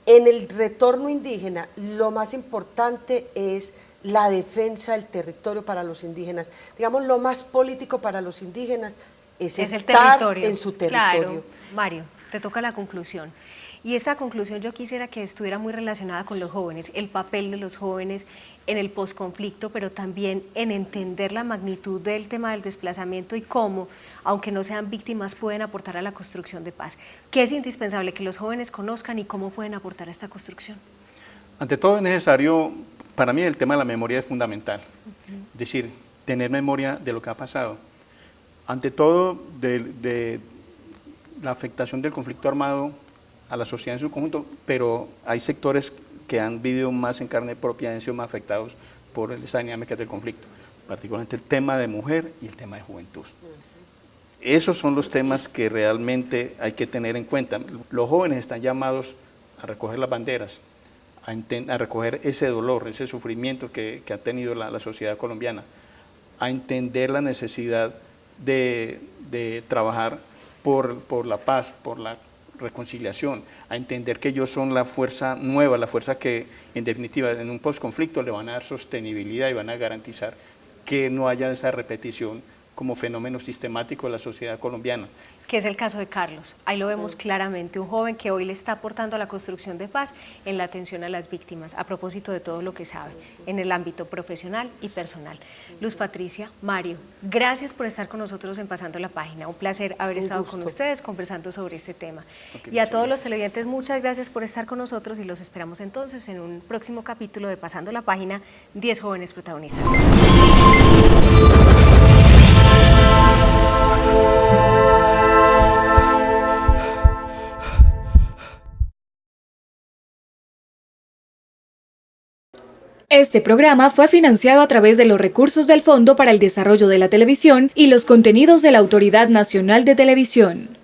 S16: En el retorno indígena, lo más importante es la defensa del territorio para los indígenas. Digamos, lo más político para los indígenas es estar en su territorio.
S2: Claro. Mario, te toca la conclusión. Y esta conclusión yo quisiera que estuviera muy relacionada con los jóvenes, el papel de los jóvenes en el posconflicto, pero también en entender la magnitud del tema del desplazamiento y cómo, aunque no sean víctimas, pueden aportar a la construcción de paz. ¿Qué es indispensable que los jóvenes conozcan y cómo pueden aportar a esta construcción?
S8: Ante todo es necesario, para mí el tema de la memoria es fundamental, es decir, tener memoria de lo que ha pasado. Ante todo, de la afectación del conflicto armado a la sociedad en su conjunto, pero hay sectores que han vivido más en carne propia, han sido más afectados por esa dinámica del conflicto, particularmente el tema de mujer y el tema de juventud. Esos son los temas que realmente hay que tener en cuenta. Los jóvenes están llamados a recoger las banderas, a recoger ese dolor, ese sufrimiento que ha tenido la sociedad colombiana, a entender la necesidad de trabajar por la paz, por la reconciliación, a entender que ellos son la fuerza nueva, la fuerza que en definitiva en un posconflicto le van a dar sostenibilidad y van a garantizar que no haya esa repetición como fenómeno sistemático de la sociedad colombiana.
S2: Que es el caso de Carlos. Ahí lo vemos claramente, un joven que hoy le está aportando a la construcción de paz en la atención a las víctimas, a propósito de todo lo que sabe, en el ámbito profesional y personal. Luz Patricia, Mario, gracias por estar con nosotros en Pasando la Página. Un placer haber estado con ustedes conversando sobre este tema. Y a todos los televidentes, muchas gracias por estar con nosotros y los esperamos entonces en un próximo capítulo de Pasando la Página, 10 jóvenes protagonistas.
S1: Este programa fue financiado a través de los recursos del Fondo para el Desarrollo de la Televisión y los contenidos de la Autoridad Nacional de Televisión.